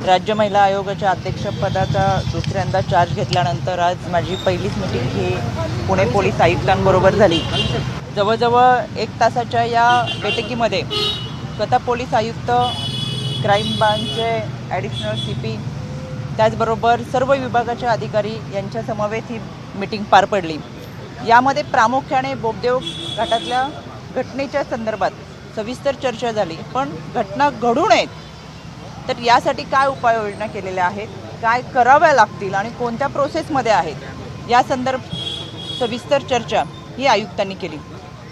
राज्य महिला आयोगाच्या अध्यक्षपदाचा दुसऱ्यांदा चार्ज घेतल्यानंतर आज माझी पहिलीच मीटिंग ही पुणे पोलीस आयुक्तांबरोबर झाली। जवळजवळ 1 तासाच्या या बैठकीमध्ये स्वतः पोलीस आयुक्त, क्राईम ब्रांचचे ॲडिशनल CP, त्याचबरोबर सर्व विभागाचे अधिकारी यांच्या समवेत ही मीटिंग पार पडली। यामध्ये प्रामुख्याने बोबदेव घाटातल्या घटनेच्या संदर्भात सविस्तर चर्चा झाली। पण घटना घडू नयेत तर यासाठी काय उपाययोजना केलेल्या आहेत, काय कराव्या लागतील आणि कोणत्या प्रोसेसमध्ये आहेत या सविस्तर चर्चा ही आयुक्तांनी केली।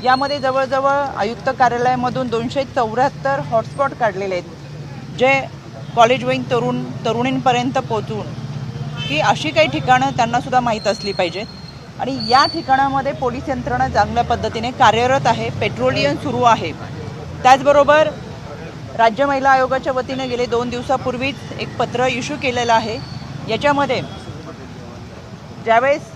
यामध्ये जवळजवळ आयुक्त कार्यालयामधून 274 हॉटस्पॉट काढलेले आहेत, जे कॉलेज गोईंग तरुणींपर्यंत पोहोचून की अशी काही ठिकाणं त्यांनासुद्धा माहीत असली पाहिजेत आणि या ठिकाणामध्ये पोलीस यंत्रणा चांगल्या पद्धतीने कार्यरत आहे, पेट्रोलिंग सुरू आहे। त्याचबरोबर राज्य महिला आयोगाच्या वतीने गेले 2 दिवसापूर्वीच एक पत्र इश्यू केलेलं आहे। याच्यामध्ये ज्यावेळेस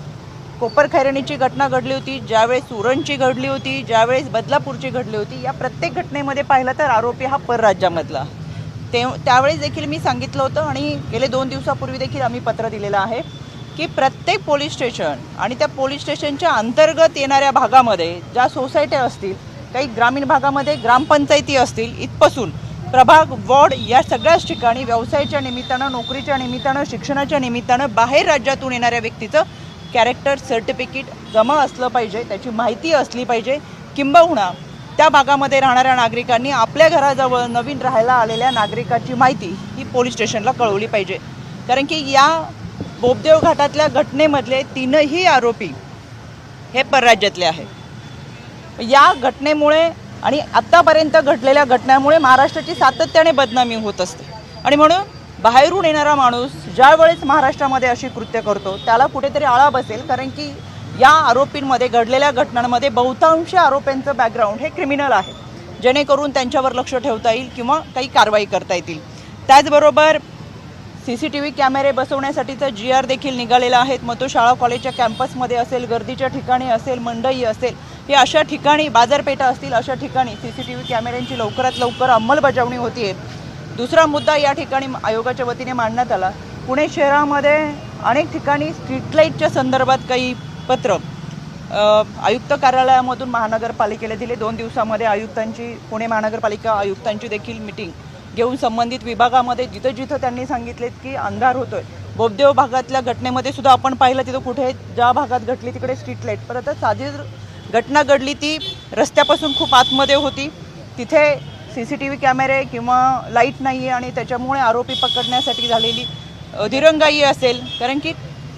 कोपरखैरनीची घटना घडली होती, ज्यावेळेस उरणची घडली होती, ज्यावेळेस बदलापूरची घडली होती, या प्रत्येक घटनेमध्ये पाहिलं तर आरोपी हा परराज्यामधला। त्यावेळेस देखील मी सांगितलं होतं आणि गेले 2 दिवसापूर्वी देखील आम्ही पत्र दिलेलं आहे की प्रत्येक पोलीस स्टेशन आणि त्या पोलीस स्टेशनच्या अंतर्गत येणाऱ्या भागामध्ये ज्या सोसायट्या असतील, काही ग्रामीण भागामध्ये ग्रामपंचायती असतील, इथपासून प्रभाग, वॉर्ड या सगळ्याच ठिकाणी व्यवसायाच्या निमित्तानं, नोकरीच्या निमित्तानं, शिक्षणाच्या निमित्तानं बाहेर राज्यातून येणाऱ्या व्यक्तीचं कॅरेक्टर सर्टिफिकेट जमा असलं पाहिजे, त्याची माहिती असली पाहिजे। किंबहुना त्या भागामध्ये राहणाऱ्या नागरिकांनी आपल्या घराजवळ नवीन राहायला आलेल्या नागरिकाची माहिती ही पोलीस स्टेशनला कळवली पाहिजे। कारण की या बोबदेव घाटातल्या घटनेमधले 3ही आरोपी हे परराज्यातले आहेत। या घटनेमुळे आणि आत्तापर्यंत घडलेल्या घटनांमुळे महाराष्ट्राची सातत्याने बदनामी होत असते आणि म्हणून बाहेरून येणारा माणूस ज्या वेळेस महाराष्ट्रामध्ये अशी कृत्य करतो त्याला कुठेतरी आळा बसेल। कारण की या आरोपींमध्ये घडलेल्या घटनांमध्ये बहुतांश आरोपींचं बॅकग्राऊंड हे क्रिमिनल आहे, जेणेकरून त्यांच्यावर लक्ष ठेवता येईल किंवा काही कारवाई करता येतील। त्याचबरोबर CCTV कॅमेरे बसवण्यासाठीचा GR देखील निघालेला आहे। मग तो शाळा कॉलेजच्या कॅम्पसमध्ये असेल, गर्दीच्या ठिकाणी असेल, मंडई असेल, हे अशा ठिकाणी, बाजारपेठा असतील, अशा ठिकाणी CCTV कॅमेऱ्यांची लवकरात लवकर अंमलबजावणी होती आहे। दुसरा मुद्दा या ठिकाणी आयोगाच्या वतीने मांडण्यात आला, पुणे शहरामध्ये अनेक ठिकाणी स्ट्रीट लाईटच्या संदर्भात काही पत्र आयुक्त कार्यालयामधून महानगरपालिकेला दिले। 2 दिवसामध्ये पुणे महानगरपालिका आयुक्तांची देखील मीटिंग घेऊन संबंधित विभागामध्ये जिथं जिथं त्यांनी सांगितलेत की अंधार होतोय, बोबदेव भागातल्या घटनेमध्ये सुद्धा आपण पाहिलं तिथं कुठे ज्या भागात घडली तिकडे स्ट्रीट लाईट, परत साधी घटना घडली ती रस्त्यापासून खूप आतमध्ये होती, तिथे CCTV कॅमेरे किंवा लाईट नाही आहे आणि त्याच्यामुळे आरोपी पकडण्यासाठी झालेली दिरंगाई असेल, कारण की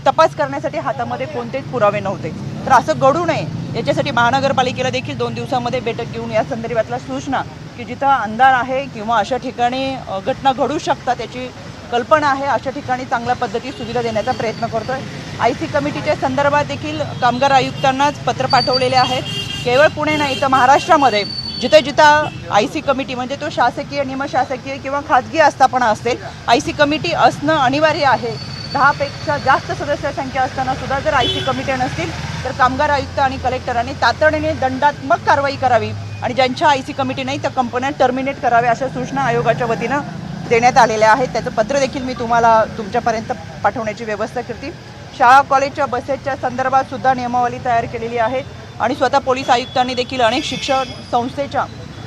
तपास करण्यासाठी हातामध्ये कोणतेच पुरावे नव्हते। तर असं घडू नये याच्यासाठी महानगरपालिकेला देखील 2 दिवसामध्ये बैठक घेऊन या संदर्भातल्या सूचना की जिथं अंधार आहे किंवा अशा ठिकाणी घटना घडू शकतात याची कल्पना आहे, अशा ठिकाणी चांगल्या पद्धती सुविधा देण्याचा प्रयत्न करतोय। IC कमिटीच्या संदर्भात देखील कामगार आयुक्तांनाच पत्र पाठवलेले आहेत। केवळ पुणे नाही तर महाराष्ट्रामध्ये जिथं जिथं IC कमिटी म्हणजे तो शासकीय, निमशासकीय किंवा खाजगी आस्थापना असेल, IC कमिटी असणं अनिवार्य आहे। 10 पेक्षा जास्त सदस्य संख्या असताना सुद्धा जर IC कमिट्या नसतील तर कामगार आयुक्त आणि कलेक्टरांनी तातडीने दंडात्मक कारवाई करावी आणि ज्यांच्या IC कमिटी नाही त्या कंपन्या टर्मिनेट कराव्या, अशा सूचना आयोगाच्या वतीनं देण्यात आलेल्या आहेत। त्याचं पत्र देखील मी तुम्हाला तुमच्यापर्यंत पाठवण्याची व्यवस्था करते। शाळा कॉलेजच्या बसेसच्या संदर्भात सुद्धा नियमावली तयार केलेली आहे आणि स्वतः पोलीस आयुक्तांनी देखील अनेक शिक्षण संस्थेच्या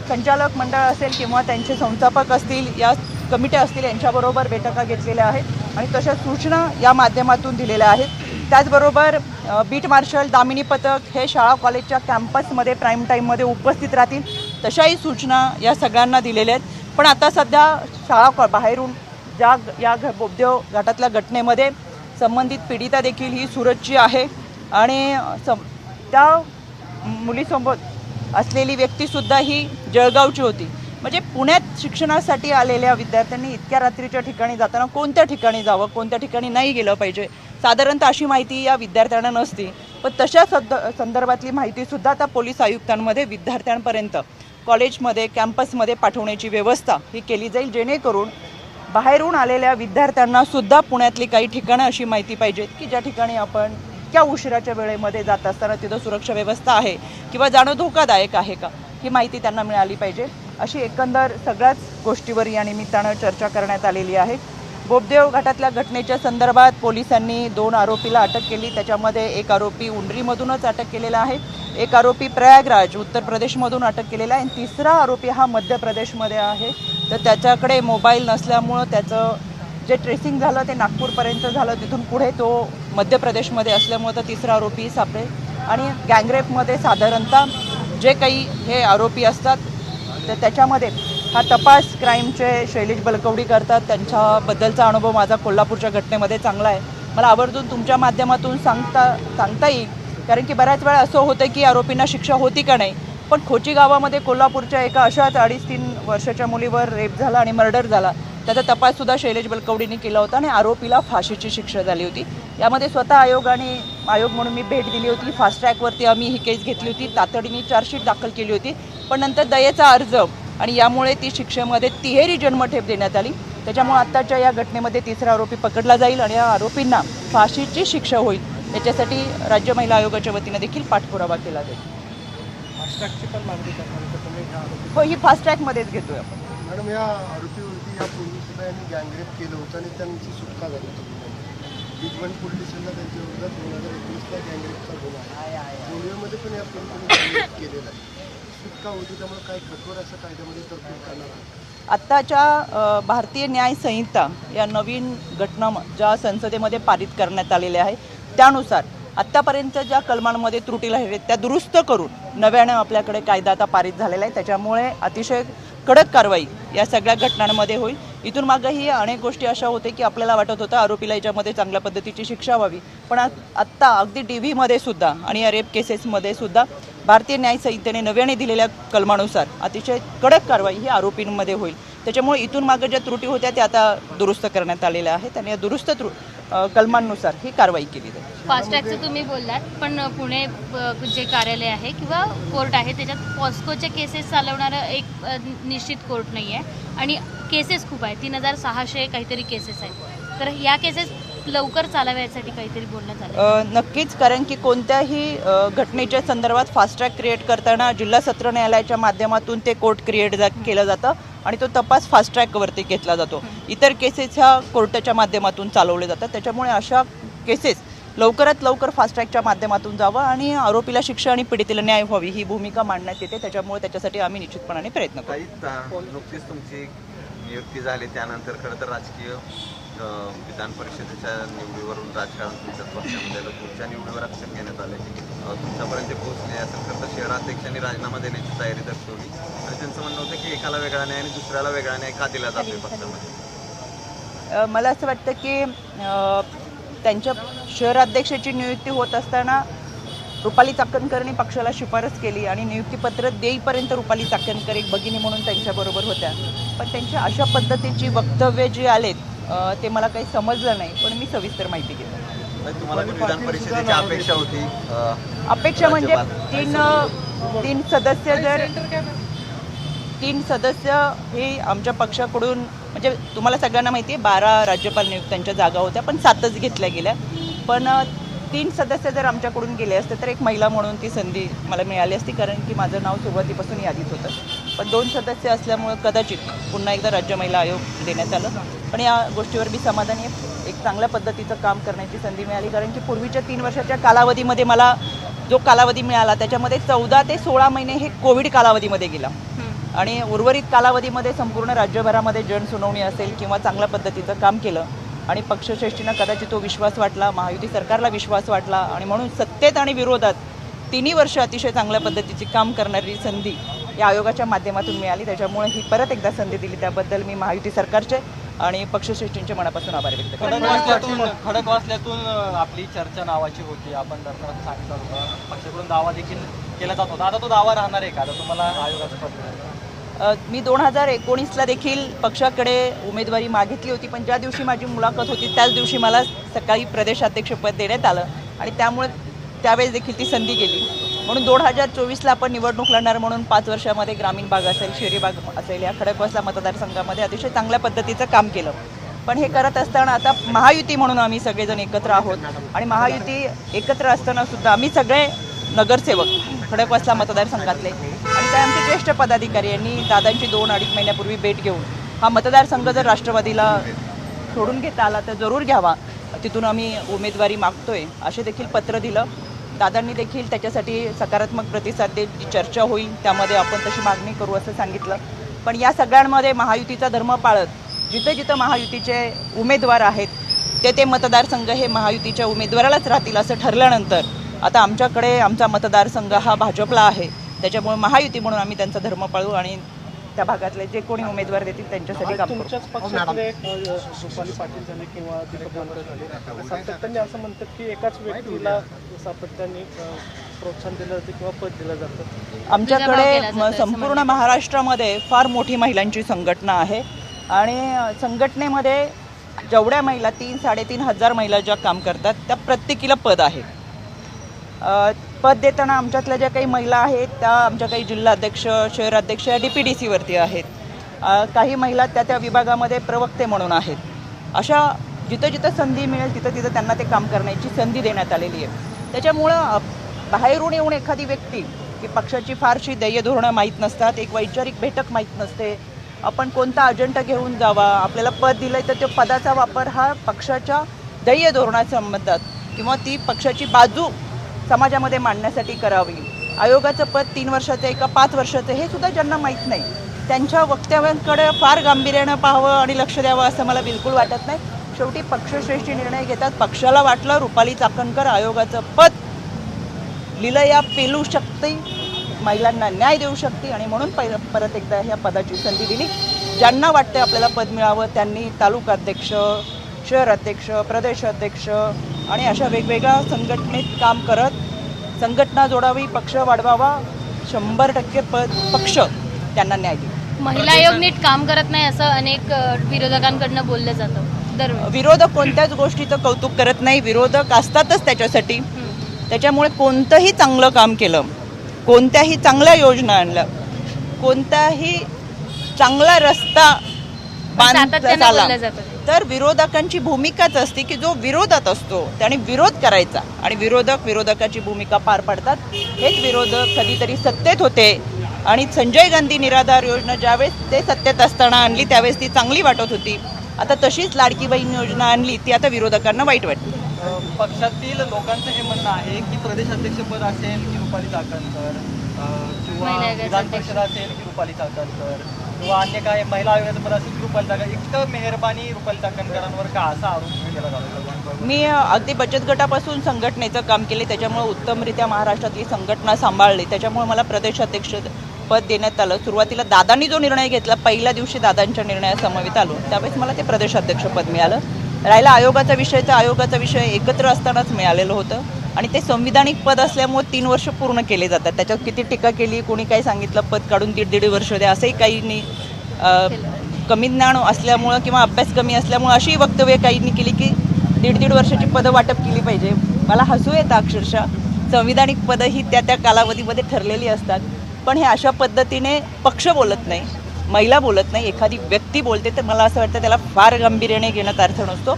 संचालक मंडळ असेल किंवा त्यांचे संस्थापक असतील, या कमिट्या असतील, यांच्याबरोबर बैठका घेतलेल्या आहेत आणि तशा सूचना या माध्यमातून दिलेल्या आहेत। त्याचबरोबर बीट मार्शल, दामिनी पथक हे शाळा कॉलेजच्या कॅम्पसमध्ये प्राईम टाईममध्ये उपस्थित राहतील, तशाही सूचना या सगळ्यांना दिलेल्या आहेत। पण आता सध्या बाहेरून या बोबदेव घाटातल्या घटनेमध्ये संबंधित पीडिता देखील ही सुरतची आहे आणि त्या मुलीसोबत असलेली व्यक्तीसुद्धा ही जळगावची होती। म्हणजे पुण्यात शिक्षणासाठी आलेल्या विद्यार्थ्यांनी इतक्या रात्रीच्या ठिकाणी जाताना कोणत्या ठिकाणी जावं, कोणत्या ठिकाणी नाही गेलं पाहिजे, साधारणतः अशी माहिती या विद्यार्थ्यांना नसते। पण तशा संदर्भातली माहितीसुद्धा आता पोलीस आयुक्तांमध्ये विद्यार्थ्यांपर्यंत कॉलेजमध्ये, कॅम्पसमध्ये पाठवण्याची व्यवस्था ही केली जाईल, जेणेकरून बाहेरून आलेल्या विद्यार्थ्यांनासुद्धा पुण्यातली काही ठिकाणं अशी माहिती पाहिजेत की ज्या ठिकाणी आपण त्या उशिराच्या वेळेमध्ये जात असताना तिथं सुरक्षा व्यवस्था आहे किंवा जाणं धोकादायक आहे का, ही माहिती त्यांना मिळाली पाहिजे। अशी एकंदर सगळ्याच गोष्टीवर या निमित्तानं चर्चा करण्यात आलेली आहे। बोबदेव घाटातल्या घटनेच्या संदर्भात पोलिसांनी 2 आरोपीला अटक केली. त्याच्यामध्ये एक आरोपी उंडरीमधूनच अटक केलेला आहे, एक आरोपी प्रयागराज उत्तर प्रदेशमधून अटक केलेला आहे आणि तिसरा आरोपी हा मध्य प्रदेशमध्ये आहे. तर त्याच्याकडे मोबाईल नसल्यामुळं त्याचं जे ट्रेसिंग झालं ते नागपूरपर्यंत झालं, तिथून पुढे तो मध्य प्रदेशमध्ये असल्यामुळं तर तिसरा आरोपी सापडेल. आणि गँगरेपमध्ये साधारणतः जे काही हे आरोपी असतात तर त्याच्यामध्ये हा तपास क्राईमचे शैलेश बलकवडी करतात. त्यांच्याबद्दलचा अनुभव माझा कोल्हापूरच्या घटनेमध्ये चांगला आहे. मला आवर्जून तुमच्या माध्यमातून सांगता येईल, कारण की बऱ्याच वेळा असं होतं की आरोपींना शिक्षा होती का नाही. पण खोची गावामध्ये कोल्हापूरच्या एका अशाच 2.5-3 वर्षाच्या मुलीवर रेप झाला आणि मर्डर झाला. त्याचा तपाससुद्धा शैलेश बलकवडींनी केला होता आणि आरोपीला फाशीची शिक्षा झाली होती. यामध्ये स्वतः आयोग म्हणून मी भेट दिली होती. फास्ट ट्रॅकवरती आम्ही ही केस घेतली होती, तातडीने चार्जशीट दाखल केली होती. पण नंतर दयेचा अर्ज आणि यामुळे ती शिक्षेमध्ये तिहेरी जन्मठेप देण्यात आली. त्याच्यामुळे आत्ताच्या या घटनेमध्ये तिसरा आरोपी पकडला जाईल आणि या आरोपींना फाशीची शिक्षा होईल. याच्यासाठी राज्य महिला आयोगाच्या वतीने देखील पाठपुरावा केला जाईल. हो, ही फास्ट ट्रॅकमध्येच घेतोय आपण. मॅडम, या आरोपीवरती यापूर्वी सुद्धा यांनी गँगरेप केलं होतं आणि त्यांची सुटका झाली होती. बिजवण पोलीस स्टेशनला त्यांच्या विरोधात 2019ला गँगरेपचा गुन्हा आहे. गोंदियामध्ये पण यापूर्वी गँगरेप केलेला आहे. सुटका होती, त्यामुळे काही कठोर असं कायद्यामध्ये तरतूद करणार आहे. आत्ताच्या भारतीय न्याय संहिता या नवीन घटना ज्या संसदेमध्ये पारित करण्यात आलेल्या आहे त्यानुसार आत्तापर्यंत ज्या कलमांमध्ये त्रुटी राहिल्या त्या दुरुस्त करून नव्यानं आपल्याकडे कायदा आता पारित झालेला आहे. त्याच्यामुळे अतिशय कडक कारवाई या सगळ्या घटनांमध्ये होईल. इथून मागंही अनेक गोष्टी अशा होते की आपल्याला वाटत होतं आरोपीला याच्यामध्ये चांगल्या पद्धतीची शिक्षा व्हावी, पण आत्ता अगदी DVमध्ये सुद्धा आणि या रेप केसेसमध्ये सुद्धा भारतीय न्याय संहितेने नव्याने दिलेल्या कलमानुसार अतिशय कडक कारवाई ही आरोपींमध्ये होईल. त्याच्यामुळे इथून मागं ज्या त्रुटी होत्या त्या आता दुरुस्त करण्यात आलेल्या आहेत आणि या दुरुस्त कलमांनुसार ही कारवाई केली जाईल. फास्ट ट्रॅकचं तुम्ही बोललात, पण पुणे जे कार्यालय आहे किंवा कोर्ट आहे त्याच्यात पॉस्कोच्या केसेस चालवणारं एक निश्चित कोर्ट नाही आहे आणि केसेस खूप आहेत. 3600 काहीतरी केसेस आहेत. तर या केसेस लवकर चालाव्यासाठी काहीतरी बोलण्यात आलं. नक्कीच, कारण की कोणत्याही घटनेच्या संदर्भात फास्ट ट्रॅक क्रिएट करताना जिल्हा सत्र न्यायालयाच्या माध्यमातून ते कोर्ट क्रिएट केलं जातं आणि तो तपास फास्ट ट्रॅकवरती घेतला जातो. इतर केसेस ह्या कोर्टाच्या माध्यमातून चालवले जातात. त्याच्यामुळे अशा केसेस लवकरात लवकर फास्ट ट्रॅकच्या माध्यमातून जावं आणि आरोपीला शिक्षा आणि पीडितेला न्याय व्हावी ही भूमिका मांडण्यात येते. त्याच्यामुळे त्याच्यासाठी आम्ही निश्चितपणाने प्रयत्न करू. नुकतीच तुमची नियुक्ती झाली, त्यानंतर खरं तर राजकीय विधान परिषदेच्या निवडीवरून राजकारण तुमच्या पक्षामध्ये तुमच्या निवडीवर ॲक्शन घेण्यात आले, तुमच्यापर्यंत पोहोचले असेल. खरं तर शहराध्यक्षांनी राजीनामा देण्याची तयारी दर्शवली आणि त्यांचं म्हणणं होतं की एकाला वेगळा न्याय आणि दुसऱ्याला वेगळा न्याय का दिला जातोय पक्षामध्ये. मला असं वाटतं की त्यांच्या शहराध्यक्षाची नियुक्ती होत असताना रुपाली चाकणकरनी पक्षाला शिफारस केली आणि नियुक्तीपत्र देईपर्यंत रुपाली चाकणकर एक भगिनी म्हणून त्यांच्याबरोबर होत्या. पण त्यांच्या अशा पद्धतीची वक्तव्य जी आलेत ते मला काही समजलं नाही, पण मी सविस्तर माहिती घेतली. तुम्हाला विधान परिषदेची अपेक्षा होती? अपेक्षा म्हणजे तीन सदस्य हे आमच्या पक्षाकडून, म्हणजे तुम्हाला सगळ्यांना माहिती आहे 12 राज्यपाल नियुक्त्यांच्या जागा होत्या पण 7च घेतल्या गेल्या. पण 3 सदस्य जर आमच्याकडून गेले असते तर एक महिला म्हणून ती संधी मला मिळाली असती, कारण की माझं नाव सुरुवातीपासून यादीत होतं. पण 2 सदस्य असल्यामुळं कदाचित पुन्हा एकदा राज्य महिला आयोग देण्यात आलं. पण या गोष्टीवर मी समाधानी आहे. एक चांगल्या पद्धतीचं काम करण्याची संधी मिळाली, कारण की पूर्वीच्या 3 वर्षाच्या कालावधीमध्ये मला जो कालावधी मिळाला त्याच्यामध्ये 14 ते 16 महिने हे कोविड कालावधीमध्ये गेला आणि उर्वरित कालावधीमध्ये संपूर्ण राज्यभरामध्ये जनसुनावणी असेल किंवा चांगल्या पद्धतीचं काम केलं आणि पक्षश्रेष्ठींना कदाचित तो विश्वास वाटला, महायुती सरकारला विश्वास वाटला आणि म्हणून सत्तेत आणि विरोधात 3 वर्ष अतिशय चांगल्या पद्धतीची काम करणारी संधी या आयोगाच्या माध्यमातून मिळाली. त्याच्यामुळे ही परत एकदा संधी दिली त्याबद्दल मी महायुती सरकारचे आणि पक्षश्रेष्ठींचे मनापासून आभार व्यक्त करतो. खडकवासल्यातून आपली चर्चा नावाची होती, आपण दर्शनात सांगितलं होतं, पक्षाकडून दावा देखील केला जात होता. आता तो दावा राहणार आहे का? आता तुम्हाला आयोगाचं पद मी 2019ला देखील पक्षाकडे उमेदवारी मागितली होती, पण ज्या दिवशी माझी मुलाखत होती त्याच दिवशी मला सकाळी प्रदेशाध्यक्षपद देण्यात आलं आणि त्यामुळे त्यावेळेस देखील ती संधी गेली. म्हणून 2024ला आपण निवडणूक लढणार म्हणून 5 वर्षामध्ये ग्रामीण भाग असेल, शहरी भाग असेल, या खडकवासला मतदारसंघामध्ये अतिशय चांगल्या पद्धतीचं काम केलं. पण हे करत असताना आता महायुती म्हणून आम्ही सगळेजण एकत्र आहोत आणि महायुती एकत्र असताना सुद्धा आम्ही सगळे नगरसेवक खडकवासला मतदारसंघातले आणि त्या आमचे ज्येष्ठ पदाधिकारी यांनी दादांची 2-2.5 महिन्यापूर्वी भेट घेऊन हा मतदारसंघ जर राष्ट्रवादीला सोडून घेता आला तर जरूर घ्यावा, तिथून आम्ही उमेदवारी मागतोय असे देखील पत्र दिलं. दादांनी देखील त्याच्यासाठी सकारात्मक प्रतिसाद देत चर्चा होईल, त्यामध्ये आपण तशी मागणी करू असं सांगितलं. पण या सगळ्यांमध्ये महायुतीचा धर्म पाळत जिथं जिथं महायुतीचे उमेदवार आहेत ते मतदारसंघ हे महायुतीच्या उमेदवारालाच राहतील असं ठरल्यानंतर आता आमच्याकडे आमचा मतदारसंघ हा भाजपला आहे. त्याच्यामुळे महायुती म्हणून आम्ही त्यांचा धर्म पाळू आणि त्या भागातले जे कोणी उमेदवार देतील त्यांच्यासाठी काम करू. तुमच्याच पक्षातले रुपाली पाटील झाले किंवा दीपक बांगरे झाले, सातत्याने असं म्हणतात की एकाच व्यक्तीला सातत्याने प्रोत्साहन दिलं जातं किंवा पद दिलं जातं. आमच्याकडे संपूर्ण महाराष्ट्रामध्ये फार मोठी महिलांची संघटना आहे आणि संघटनेमध्ये जेवढ्या महिला 3-3.5 हजार महिला ज्या काम करतात त्या प्रत्येकीला पद आहे. पद देताना आमच्यातल्या ज्या काही महिला आहेत त्या आमच्या काही जिल्हाध्यक्ष, शहराध्यक्ष या DPDCवरती आहेत. काही महिला त्या विभागामध्ये प्रवक्ते म्हणून आहेत. अशा जिथं जिथं संधी मिळेल तिथं तिथं त्यांना ते काम करण्याची संधी देण्यात आलेली आहे. त्याच्यामुळं बाहेरून येऊन एखादी व्यक्ती की पक्षाची फारशी ध्येय धोरणं माहीत नसतात, एक वैचारिक बैठक माहीत नसते, आपण कोणता अजेंडा घेऊन जावा, आपल्याला पद दिलं आहे तर त्या पदाचा वापर हा पक्षाच्या ध्येय धोरणाच्या संबंधात किंवा ती पक्षाची बाजू समाजामध्ये मांडण्यासाठी करावी. आयोगाचं पद 3 वर्षाचं आहे का 5 वर्षाचं हे सुद्धा ज्यांना माहीत नाही त्यांच्या वक्तव्यांकडे फार गांभीर्यानं पाहावं आणि लक्ष द्यावं असं मला बिलकुल वाटत नाही. शेवटी पक्षश्रेष्ठी निर्णय घेतात. पक्षाला वाटलं रुपाली चाकणकर आयोगाचं पद लिलया पेलू शकते, महिलांना न्याय देऊ शकते आणि म्हणून परत एकदा ह्या पदाची संधी दिली. ज्यांना वाटते आपल्याला पद मिळावं त्यांनी तालुकाध्यक्ष, शहराध्यक्ष, प्रदेशाध्यक्ष आणि अशा वेगवेगळ्या संघटनेत काम करत संघटना जोडावी, पक्ष वाढवावा. 100% पक्ष त्यांना न्याय देईल. महिला आयोग नीट काम करत नाही असं अनेक विरोधकांकडनं बोललं जातं दरवेळी. विरोधक कोणत्याच गोष्टीचं कौतुक करत नाही. विरोधक असतातच त्याच्यासाठी. त्याच्यामुळे कोणतंही चांगलं काम केलं, कोणत्याही चांगल्या योजना आणल्या, कोणताही चांगला रस्ता बांधला झाला तर विरोधकांची भूमिकाच असते की जो विरोधात असतो त्याने विरोध करायचा आणि विरोधकाची भूमिका पार पाडतात. हेच विरोधक कधीतरी सत्तेत होते आणि संजय गांधी निराधार योजना ज्यावेळेस ते सत्तेत असताना आणली त्यावेळेस ती चांगली वाटत होती. आता तशीच लाडकी बहीण योजना आणली ती आता विरोधकांना वाईट वाटते. पक्षातील लोकांचं हे म्हणणं आहे की प्रदेशाध्यक्षपद असेल की रुपाली चाकणकर किंवा विधान परिषद असेल की रुपाली चाकणकर किंवा अन्य काय महिला आयोगाचं पद असेल की रुपाली चाकणकर, इतकं मेहरबानी रुपाली चाकणकरांवर का असा आरोप केला जातो? मी अगदी बचत गटापासून संघटनेचं काम केले, त्याच्यामुळे उत्तमरित्या महाराष्ट्रातली संघटना सांभाळली. त्याच्यामुळे मला प्रदेशाध्यक्ष पद देण्यात आलं. सुरुवातीला दादांनी जो निर्णय घेतला, पहिल्या दिवशी दादांच्या निर्णयासमवेत आलो त्यावेळेस मला ते प्रदेशाध्यक्ष पद मिळालं. राहिला आयोगाचा विषय एकत्र असतानाच मिळालेलं होतं आणि ते संविधानिक पद असल्यामुळे 3 वर्ष पूर्ण केले जातात. त्याच्यात किती टीका केली, कोणी काही सांगितलं पद काढून 1.5 वर्ष द्या असंही काहींनी कमी ज्ञान असल्यामुळं किंवा अभ्यास कमी असल्यामुळं अशी वक्तव्य काहींनी केली की 1.5 वर्षाची पदं वाटप केली पाहिजे. मला हसू येतं अक्षरशः. संविधानिक पदं ही त्या कालावधीमध्ये ठरलेली असतात, पण हे अशा पद्धतीने पक्ष बोलत नाही, महिला बोलत नाही, एखादी व्यक्ती बोलते तर मला असं वाटतं त्याला फार गांभीर्याने घेण्यात अर्थ नसतो.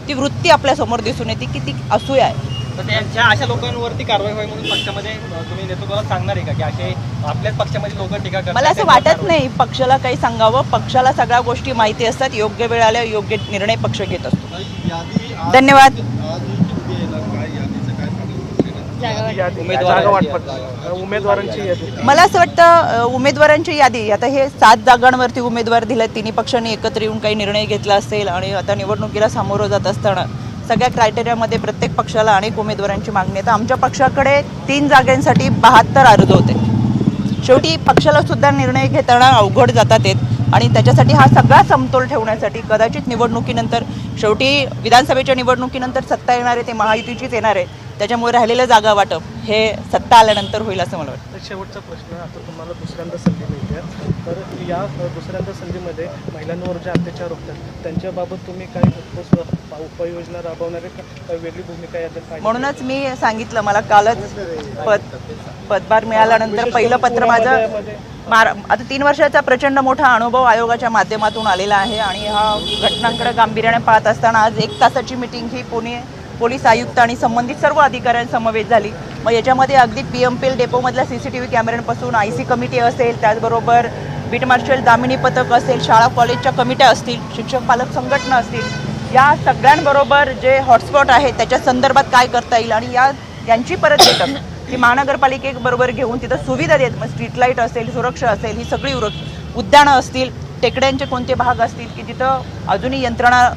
ती वृत्ती आपल्यासमोर दिसून येते की ती असूया आहे. तर त्यांच्या अशा लोकांवरती कारवाई व्हावी म्हणून पक्षामध्ये तुम्ही नेतृत्वाला सांगणार आहे का की असे आपल्याच पक्षामध्ये लोक टीका करतात? मला असं वाटत नाही पक्षाला काही सांगावं. पक्षाला सगळ्या गोष्टी माहिती असतात. योग्य वेळ आल्यावर योग्य निर्णय पक्ष घेत असतो. धन्यवाद. उमेदवारांची यादी मला असं वाटतं उमेदवारांची यादी आता हे 7 जागांवरती उमेदवार दिले. तिन्ही पक्षांनी एकत्र येऊन काही निर्णय घेतला असेल आणि आता निवडणुकीला सामोरं जात असताना सगळ्या क्रायटेरियामध्ये प्रत्येक पक्षाला अनेक उमेदवारांची मागणी आहे. तर आमच्या पक्षाकडे 3 जागांसाठी 72 अर्ज होते. शेवटी पक्षाला सुद्धा निर्णय घेताना अवघड जातात येत आणि त्याच्यासाठी हा सगळा समतोल ठेवण्यासाठी कदाचित निवडणुकीनंतर शेवटी विधानसभेच्या निवडणुकीनंतर सत्ता येणार आहे ते महायुतीचीच येणार आहे. त्याच्यामुळे राहिलेलं जागा वाटप हे सत्ता आल्यानंतर होईल असं मला वाटतं. शेवटचा प्रश्न, आता तुम्हाला दुसऱ्यांदा संधी मिळते तर या दुसऱ्यांदा संधीमध्ये महिलांवर जे अत्याचार होतात त्यांच्याबाबत तुम्ही काही उपाययोजना राबवणारे काही वेगळी भूमिका यात? म्हणूनच मी सांगितलं मला कालच पदभार मिळाल्यानंतर पहिलं पत्र माझं आता 3 वर्षाचा प्रचंड मोठा अनुभव आयोगाच्या माध्यमातून आलेला आहे आणि ह्या घटनांकडे गांभीर्याने पाहत असताना आज 1 तासाची मीटिंग ही पुणे पोलीस आयुक्त आणि संबंधित सर्व अधिकाऱ्यांसमवेत झाली. मग याच्यामध्ये अगदी PMPL डेपोमधल्या CCTV कॅमेऱ्यांपासून IC कमिटी असेल, त्याचबरोबर बीट मार्शल दामिनी पथक असेल, शाळा कॉलेजच्या कमिट्या असतील, शिक्षक पालक संघटना असतील, या सगळ्यांबरोबर जे हॉटस्पॉट आहे त्याच्या संदर्भात काय करता येईल आणि यांची परत बैठक ही महानगरपालिकेबरोबर घेऊन तिथं सुविधा देत, मग स्ट्रीट लाईट असेल, सुरक्षा असेल, ही सगळी उद्यानं असतील, टेकड्यांचे कोणते भाग असतील की जिथं अजूनही यंत्रणा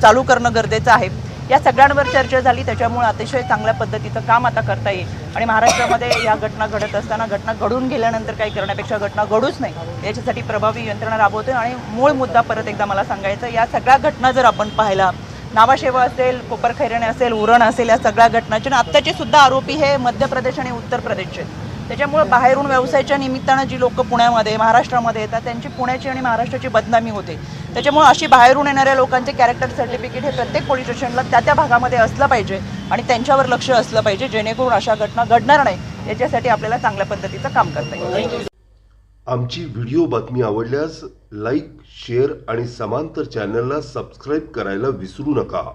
चालू करणं गरजेचं आहे, या सगळ्यांवर चर्चा झाली. त्याच्यामुळे अतिशय चांगल्या पद्धतीचं काम आता करता येईल आणि महाराष्ट्रामध्ये या घटना घडत असताना घटना घडून गेल्यानंतर काही करण्यापेक्षा घटना घडूच नाही याच्यासाठी प्रभावी यंत्रणा राबवते. आणि मूळ मुद्दा परत एकदा मला सांगायचं, या सगळ्या घटना जर आपण पाहिला, नावाशेवा असेल, कोपरखैरणे असेल, उरण असेल, या सगळ्या घटनाचे आत्ताचे सुद्धा आरोपी हे मध्य प्रदेश आणि उत्तर प्रदेशचे. त्याच्यामुळे बाहेरून व्यवसायाच्या निमित्तानं जी लोक पुण्यामध्ये महाराष्ट्रामध्ये येतात त्यांची पुण्याची आणि महाराष्ट्राची बदनामी होते. त्याच्यामुळे अशी बाहेरून येणाऱ्या लोकांचे कॅरेक्टर सर्टिफिकेट हे प्रत्येक पोलीस स्टेशनला त्या भागामध्ये असलं पाहिजे आणि त्यांच्यावर लक्ष असलं पाहिजे, जेणेकरून अशा घटना घडणार नाही याच्यासाठी आपल्याला चांगल्या पद्धतीचं काम करता येईल. आमची व्हिडिओ बातमी आवडल्यास लाईक, शेअर आणि समांतर चॅनलला सबस्क्राईब करायला विसरू नका.